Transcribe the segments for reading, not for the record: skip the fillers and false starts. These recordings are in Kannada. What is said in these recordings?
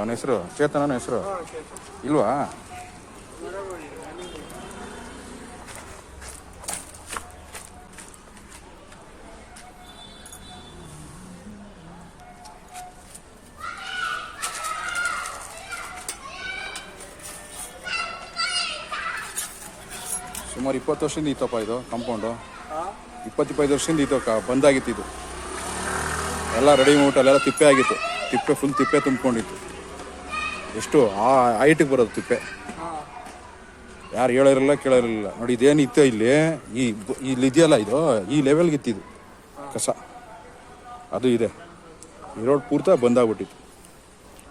ಅವನ ಹೆಸರು ಚೇತನ ಹೆಸರು ಇಲ್ವಾ? ಸುಮಾರು 20 ವರ್ಷದಿಂದ ಇತ್ತಪ್ಪ ಇದು ಕಾಂಪೌಂಡು. 25 ವರ್ಷದಿಂದ ಇತ್ತು ಬಂದಾಗಿತ್ತು. ಇದು ಎಲ್ಲ ರೆಡಿ ಮಾಡ್ಬಿಟ್ಟು ಅಲ್ಲೆಲ್ಲ ತಿಪ್ಪೆ ಆಗಿತ್ತು. ತಿಪ್ಪೆ ಫುಲ್ ತಿಪ್ಪೆ ತುಂಬ್ಕೊಂಡಿತ್ತು. ಎಷ್ಟು ಆ ಹೈಟಿಗೆ ಬರೋದು ತಿಪ್ಪೆ. ಯಾರು ಹೇಳೋರಿಲ್ಲ ಕೇಳೋರಿಲ್ಲ. ನೋಡಿ ಇದೇನಿತ್ತು ಇಲ್ಲಿ ಇಲ್ಲಿ ಇದೆಯಲ್ಲ ಇದು ಈ ಲೆವೆಲ್ಗೆ ಇತ್ತಿದು ಕಸ ಅದು ಇದೆ. ಈ ರೋಡ್ ಪೂರ್ತಿ ಬಂದಾಗ್ಬಿಟ್ಟಿತ್ತು.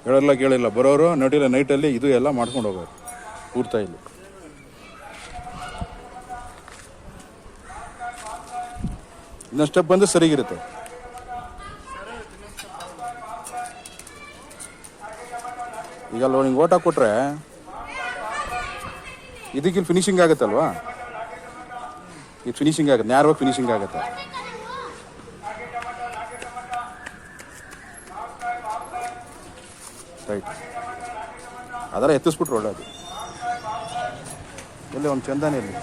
ಹೇಳೋರಿಲ್ಲ ಕೇಳಿಲ್ಲ. ಬರೋರು ನೋಡಿಲ್ಲ ನೈಟಲ್ಲಿ ಇದು ಎಲ್ಲ ಮಾಡ್ಕೊಂಡು ಹೋಗೋರು ಪೂರ್ತಿ ಇಲ್ಲಿ. ಇನ್ನೊಂದು ಸ್ಟೆಪ್ ಬಂದು ಸರಿಗಿರುತ್ತೆ. ಈಗ ಅಲ್ವ ನಿಂಗೆ ಓಟ್ ಹಾಕ್ಕೊಟ್ರೆ ಇದಕ್ಕಿಲ್ಲಿ ಫಿನಿಶಿಂಗ್ ಆಗುತ್ತಲ್ವಾ? ಇದು ಫಿನಿಶಿಂಗ್ ಆಗುತ್ತೆ, ನ್ಯಾರವಾಗಿ ಫಿನಿಶಿಂಗ್ ಆಗುತ್ತೆ. ರೈಟ್, ಅದೆಲ್ಲ ಎತ್ತಿಸ್ಬಿಟ್ರು ಒಳ್ಳೇದು. ಎಲ್ಲಿ ಒಂದು ಚಂದನೇ ಇಲ್ಲಿ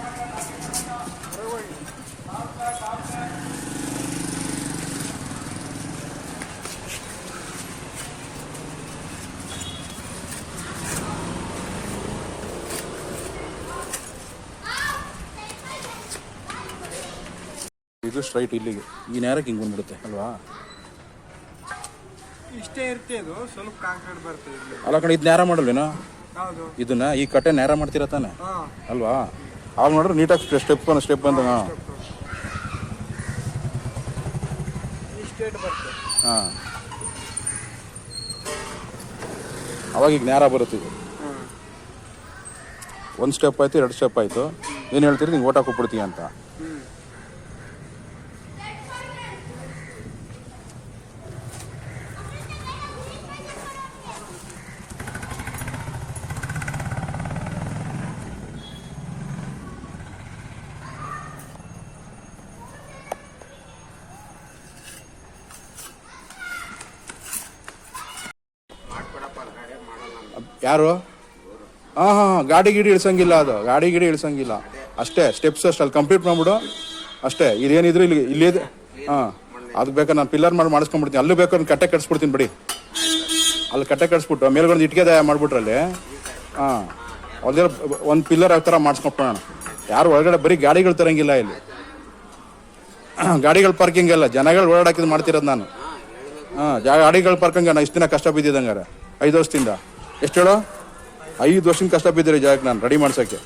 ಇದು ಸ್ಟ್ರೈಟ್ ಇಲ್ಲಿಗೆ ಈ ನೇರಕ್ಕೆ ಹಿಂಗೆ ಬಂದ್ಬಿಡುತ್ತೆ ಅಲ್ವಾ? ಇಷ್ಟೇ ಇರುತ್ತೆ. ಅದು ಸ್ವಲ್ಪ ಕಾಂಕ್ರೀಟ್ ಬರ್ತದೆ. ಅಲ್ಲ ಕಡೆ ಇದು ನೇರ ಮಾಡಲ್ವೇನೋ ಇದನ್ನ? ಈ ಕಟ್ಟೆ ನೇರ ಮಾಡ್ತೀರ ತಾನೆ ಅಲ್ವಾ? ಆಗ ನೋಡ್ರೆ ನೀಟಾಗಿ ಸ್ಟೆಪ್ ಅಂತ ಹಾಂ ಅವಾಗ ಈಗ ನೇರ ಬರುತ್ತೆ. ಇದು ಒಂದು ಸ್ಟೆಪ್ ಆಯ್ತು, 2 ಸ್ಟೆಪ್ ಆಯಿತು. ಏನು ಹೇಳ್ತೀರಿ ನಿಂಗೆ ಓಟ್ ಹಾಕೊಬಿಡ್ತೀಯ ಅಂತ. ಯಾರು? ಹಾಂ ಗಾಡಿ ಇಳಿಸಂಗಿಲ್ಲ. ಅದು ಗಾಡಿ ಇಳಿಸಂಗಿಲ್ಲ ಅಷ್ಟೇ. ಸ್ಟೆಪ್ಸ್ ಅಷ್ಟು ಅಲ್ಲಿ ಕಂಪ್ಲೀಟ್ ಮಾಡ್ಬಿಡು ಅಷ್ಟೇ. ಇದೇನಿದ್ರು ಇಲ್ಲಿ ಹಾಂ ಅದಕ್ಕೆ ಬೇಕಾದ್ರೆ ನಾನು ಪಿಲ್ಲರ್ ಮಾಡಿಸ್ಕೊಂಡ್ಬಿಡ್ತೀನಿ. ಅಲ್ಲೂ ಬೇಕಾದ್ರೆ ಕಟ್ಟೆ ಕಟ್ಸ್ಬಿಡ್ತೀನಿ ಬಿಡಿ. ಅಲ್ಲಿ ಕಟ್ಟೆ ಕಟ್ಸ್ಬಿಟ್ಟು ಮೇಲ್ಗೊಂದು ಇಟ್ಕೆ ಮಾಡಿಬಿಟ್ರಲ್ಲಿ ಹಾಂ ಅದೇ ಒಂದು ಪಿಲ್ಲರ್ ಆ ಥರ ಮಾಡಿಸ್ಕೊಬಿಡೋಣ. ಯಾರು ಒಳಗಡೆ ಬರೀ ಗಾಡಿಗಳು ತರಂಗಿಲ್ಲ ಇಲ್ಲಿ. ಗಾಡಿಗಳು ಪಾರ್ಕಿಂಗ್ ಎಲ್ಲ ಜನಗಳು ಓಡಾಕಿದ್ದು ಮಾಡ್ತಿರೋದು ನಾನು. ಹಾಂ ಗಾಡಿಗಳು ಪಾರ್ಕಿಂಗ್ ನಾನು ಇಷ್ಟು ದಿನ ಕಷ್ಟ ಬಿದ್ದಿದ್ದಂಗಾರೆ 5 ವರ್ಷದಿಂದ. ಎಷ್ಟು ಹೇಳೋ? 5 ವರ್ಷದಿಂದ ಕಷ್ಟ ಬಿದ್ದಿರಿ ಜಾಗಕ್ಕೆ ನಾನು ರೆಡಿ ಮಾಡ್ಸೋಕ್ಕೆ.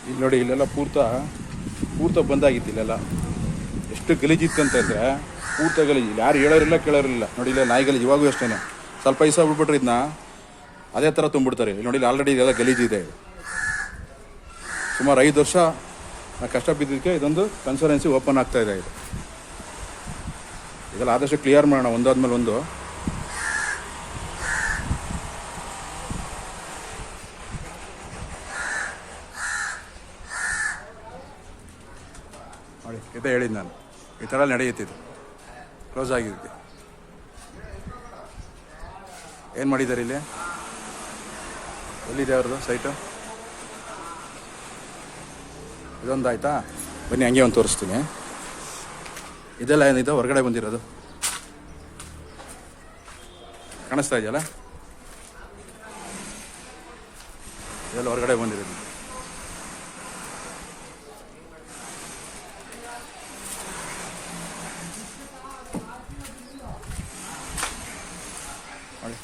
ಇಲ್ಲಿ ನೋಡಿ ಇಲ್ಲೆಲ್ಲ ಪೂರ್ತ ಬಂದಾಗಿತ್ತು. ಇಲ್ಲೆಲ್ಲ ಎಷ್ಟು ಗಲೀಜಿತ್ತು ಅಂತಂದರೆ ಪೂರ್ತ ಗಲೀಜು. ಯಾರು ಹೇಳೋರಿಲ್ಲ ಕೇಳೋರಿಲ್ಲ. ನೋಡಿ ಇಲ್ಲ ನಾಯಿ ಗಲೀಜು ಇವಾಗೂ ಅಷ್ಟೇ. ಸ್ವಲ್ಪ ಪೈಸಾ ಬಿಟ್ಬಿಟ್ರೆ ಇದನ್ನ ಅದೇ ಥರ ತುಂಬಿಡ್ತಾರೆ. ಇಲ್ಲಿ ನೋಡಿ ಆಲ್ರೆಡಿ ಇದೆಲ್ಲ ಗಲೀಜಿದೆ. ಸುಮಾರು 5 ವರ್ಷ ನಾನು ಕಷ್ಟ ಬಿದ್ದಕ್ಕೆ ಇದೊಂದು ಕನ್ಸಲ್ಟೆನ್ಸಿ ಓಪನ್ ಆಗ್ತಾ ಇದೆ. ಇದೆಲ್ಲ ಆದಷ್ಟು ಕ್ಲಿಯರ್ ಮಾಡೋಣ ಒಂದಾದ್ಮೇಲೆ ಒಂದು. ನೋಡಿ ಇದೇ ಹೇಳಿದ್ದು ನಾನು, ಈ ಥರ ನಡೆಯುತ್ತಿದ್ದು ಕ್ಲೋಸ್ ಆಗಿರುತ್ತೆ. ಏನು ಮಾಡಿದ್ದಾರೆ ಇಲ್ಲಿ? ಎಲ್ಲಿದೆ ಅವ್ರದ್ದು ಸೈಟು? ಇದೊಂದು ಆಯಿತಾ? ಬನ್ನಿ ಹಂಗೆ ಒಂದು ತೋರಿಸ್ತೀನಿ. ಇದೆಲ್ಲ ಏನಿದೆ ಹೊರಗಡೆ ಬಂದಿರೋದು ಕಾಣಿಸ್ತಾ ಇದೆಯಲ್ಲ, ಇದೆಲ್ಲ ಹೊರಗಡೆ ಬಂದಿರೋದು. ನೋಡಿ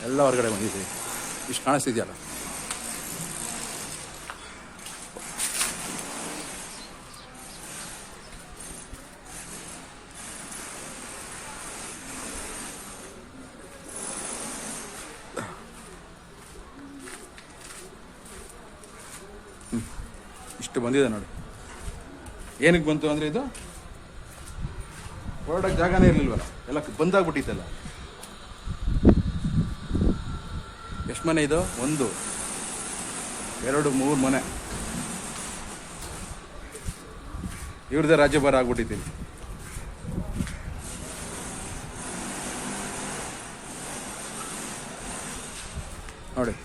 ಎಲ್ಲ ಹೊರಗಡೆ ಬಂದಿದ್ದೀವಿ. ಇಷ್ಟು ಕಾಣಿಸ್ತಿದೆಯಲ್ಲ, ಇಷ್ಟು ಬಂದಿದೆ ನೋಡಿ. ಏನಕ್ಕೆ ಬಂತು ಅಂದರೆ ಇದು ಹೊರಡಕ್ಕೆ ಜಾಗನೇ ಇರಲಿಲ್ವಲ್ಲ, ಎಲ್ಲ ಬಂದಾಗ್ಬಿಟ್ಟಿತ್ತಲ್ಲ. ಎಷ್ಟು ಮನೆ ಇದು? 1 2 3 ಮನೆ. ಇವ್ರದ್ದೇ ರಾಜ್ಯಭಾರ ಆಗ್ಬಿಟ್ಟಿದ್ದೀನಿ. ನೋಡಿ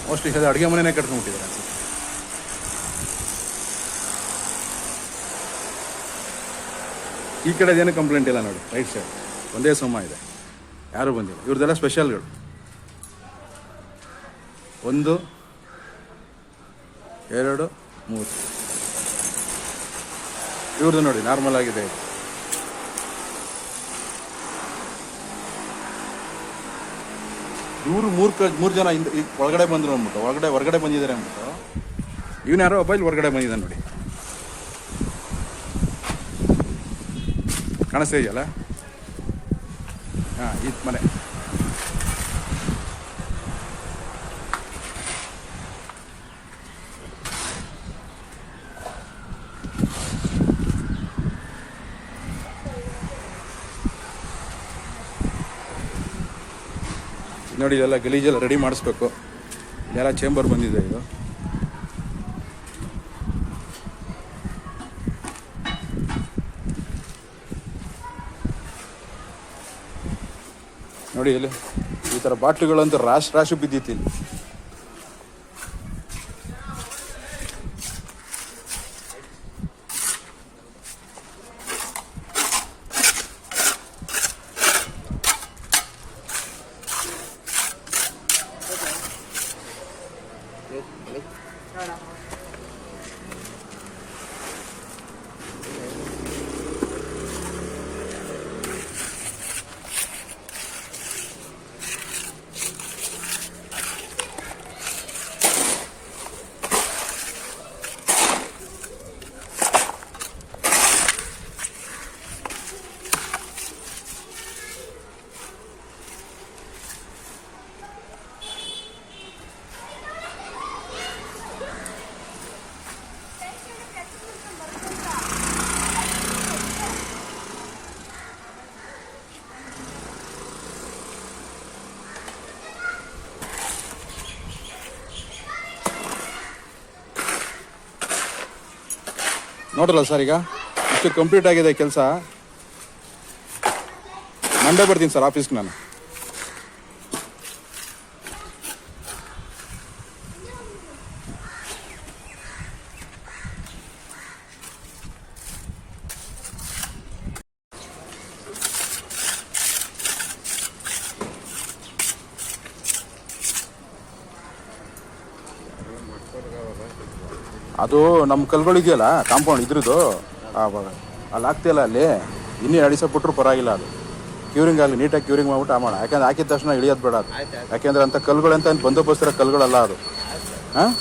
ಮೋಸ್ಟ್ಲಿ ಅದು ಅಡುಗೆ ಮನೆಯೇ ಕಟ್ಕೊಂಡ್ಬಿಟ್ಟಿದ್ದಾರೆ ಅನ್ಸುತ್ತೆ. ಈ ಕಡೆದೇನು ಕಂಪ್ಲೇಂಟ್ ಇಲ್ಲ ನೋಡಿ, ರೈಟ್ ಸೈಡ್ ಒಂದೇ ಸೋಮ ಇದೆ, ಯಾರೂ ಬಂದಿಲ್ಲ. ಇವ್ರದ್ದೆಲ್ಲ ಸ್ಪೆಷಲ್ಗಳು. 1 2 3. ಇವ್ರದ್ದು ನೋಡಿ ನಾರ್ಮಲ್ ಆಗಿದೆ ಇದು. ಇವರು 3 ಜನ ಒಳಗಡೆ ಬಂದರು ಅಂದ್ಬಿಟ್ಟು ಹೊರಗಡೆ ಬಂದಿದ್ದಾರೆ ಅಂದ್ಬಿಟ್ಟು ಇವನು ಯಾರೋ ಒಬ್ಬ ಇಲ್ಲಿ ಹೊರಗಡೆ ಬಂದಿದ್ದಾನೆ ನೋಡಿ. ಕಾಣಿಸ್ತಾ ಇದೆಯಲ್ಲ? ಹಾಂ, ಈ ಮನೆ. ನೋಡಿ ಇದೆಲ್ಲ ಗಲೀಜೆಲ್ಲ ರೆಡಿ ಮಾಡಿಸ್ಬೇಕು. ಇದೆಲ್ಲ ಚೇಂಬರ್ ಬಂದಿದೆ ಇದು. ನೋಡಿ ಇಲ್ಲಿ ಈ ಥರ ಬಾಟ್ಲುಗಳಂತೂ ರಾಶಿ ಬಿದ್ದಿತ್ತು ಇಲ್ಲಿ. ನೋಡ್ರಲ್ಲ ಸರ್, ಈಗ ಇಷ್ಟು ಕಂಪ್ಲೀಟ್ ಆಗಿದೆ ಕೆಲಸ. ಮಂಡೇ ಬರ್ತೀನಿ ಸರ್ ಆಫೀಸ್ಗೆ ನಾನು. ಅದು ನಮ್ಮ ಕಲ್ಗಳಿದೆಯಲ್ಲ ಕಾಂಪೌಂಡ್ ಇದ್ರದ್ದು ಅಲ್ಲಿ ಆಗ್ತಿಲ್ಲ, ಅಲ್ಲಿ ಇನ್ನೂ 2 ದಿವಸ ಬಿಟ್ಟರು ಪರವಾಗಿಲ್ಲ. ಅದು ಕ್ಯೂರಿಂಗ್ ಆಗಲಿ, ನೀಟಾಗಿ ಕ್ಯೂರಿಂಗ್ ಮಾಡ್ಬಿಟ್ಟು ಮಾಡೋಣ. ಯಾಕಂದ್ರೆ ಹಾಕಿದ ತಕ್ಷಣ ಇಳಿಯೋದು ಬೇಡ ಅದು. ಯಾಕೆಂದ್ರೆ ಅಂಥ ಕಲ್ಗಳಂತ ಬಂದೋಬಸ್ತಿರೋ ಕಲ್ಗಳಲ್ಲ ಅದು. ಹಾಂ,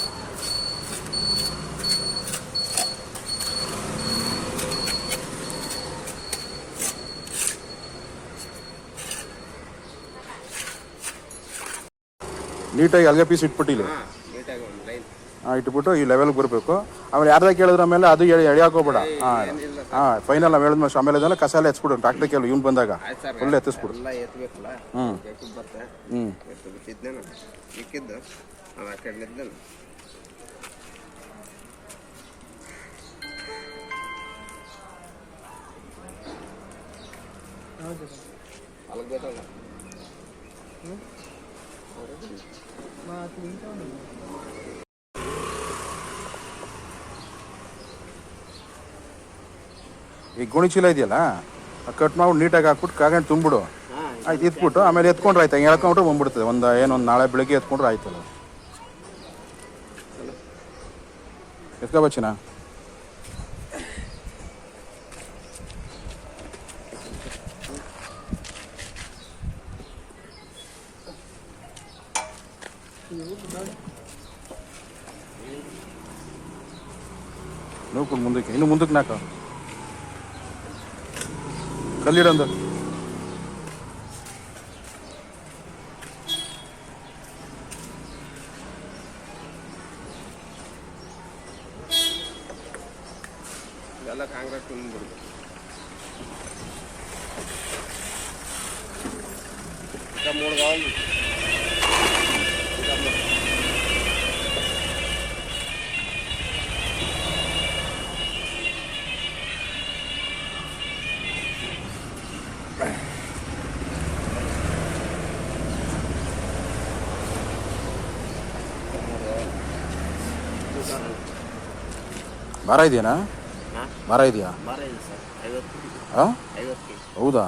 ನೀಟಾಗಿ ಅಲ್ಗೆ ಪೀಸ್ ಇಟ್ಬಿಟ್ಟಿಲ್ಲ. ಇಟ್ಬಿಟ್ಟು ಈ ಲೆವೆಲ್ಗೆ ಬರಬೇಕು. ಆಮೇಲೆ ಯಾರ್ದಾಗ ಕೇಳಿದ್ರೆ ಆಮೇಲೆ ಅದು ಎಳಿಯಾಕೆ ಹೋಗ್ಬೇಡ. ಹಾಂ ಫೈನಲ್ ನಾವು ಹೇಳಿದ ಮೇಲೆ ಆಮೇಲೆ ಅದೆಲ್ಲ ಕಸ ಎಲ್ಲ ಎತ್ಸ್ಬಿಡು. ಟ್ರಾಕ್ಟರ್ ಕೇಳಿ ಇವ್ನು ಬಂದಾಗ ಫುಲ್ ಎತ್ತಿಸ್ಬಿಡು. ಎಲ್ಲ ಎತ್ತಬೇಕಲ್ಲ. ಹ್ಞೂ ಬರ್ತೆ ಹ್ಞೂ ಎತ್ತು ಬಿಟ್ಟಿದ್ದೇನು ಇಕ್ಕಿದ್ದು ಆ ಕಡೆ ನಿದ್ದೇನು. ಅಲ್ಲಿಗೆ ಬೇಕಲ್ಲ. ಈ ಗೋಣಿ ಚೀಲ ಇದೆಯಲ್ಲ ಕಟ್ ಮಾಡ್ಬಿಟ್ಟು ನೀಟಾಗಿ ಹಾಕ್ಬಿಟ್ಟು ಕಾಗಂಡು ತುಂಬಿಡು. ಆಯ್ತು ಎತ್ಬಿಟ್ಟು ಆಮೇಲೆ ಎತ್ಕೊಂಡ್ರೆ ಆಯ್ತು. ಹಂಗೆ ಎಳ್ಕೊಂಡ್ರೆ ಬಂದ್ಬಿಡ್ತದೆ. ಒಂದು ನಾಳೆ ಬೆಳಿಗ್ಗೆ ಎತ್ಕೊಂಡ್ರೆ ಆಯ್ತಲ್ಲ. ಎತ್ಕೊ ಬಚ್ಚಿನ ನೋಡ್ಕೊಂಡು ಮುಂದಕ್ಕೆ ಇನ್ನು ಮುಂದಕ್ಕೆ ನಾಕ ಕಲ್ಲಿಡಂದು ಎಲ್ಲ ಕಾಂಕ್ರೀಟ್ ತುಂಬಿಡ್ಬೇಕು. ఇంకా 3 కావాలి. ಭಾರ ಇದೆಯಾ? ಭಾರ ಇದೆಯಾ? ಭಾರ ಇದೆ ಸರ್. 50 ಹಾಂ 50 ಹೌದಾ?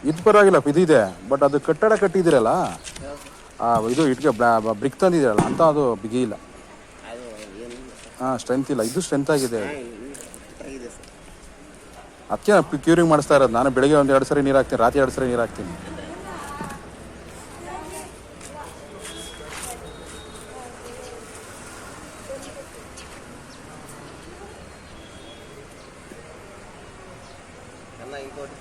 ಇದು ಪರವಾಗಿಲ್ಲ, ಇದಿದೆ. ಬಟ್ ಅದು ಕಟ್ಟಡ ಕಟ್ಟಿದ್ದೀರಲ್ಲ, ಇದು ಇಟ್ಕೆ ಬ್ರಿಕ್ ತಂದಿದ್ದೀರಲ್ಲ ಅಂತ ಅದು ಬಿಗಿ ಇಲ್ಲ. ಅದು ಏನಿಲ್ಲ ಸರ್. ಹಾಂ ಸ್ಟ್ರೆಂತ್ ಇಲ್ಲ. ಇದು ಸ್ಟ್ರೆಂತ್ ಆಗಿದೆ. ಆಗಿದೆ ಸರ್. ಅದಕ್ಕೆ ಕ್ಯೂರಿಂಗ್ ಮಾಡಿಸ್ತಾ ಇರೋದು. ನಾನು ಬೆಳಗ್ಗೆ 1-2 ಸರಿ ನೀರು ಹಾಕ್ತೀನಿ, ರಾತ್ರಿ 2 ಸರಿ ನೀರು ಹಾಕ್ತೀನಿ. ಎಲ್ಲ ಇಂಕೋಟಿ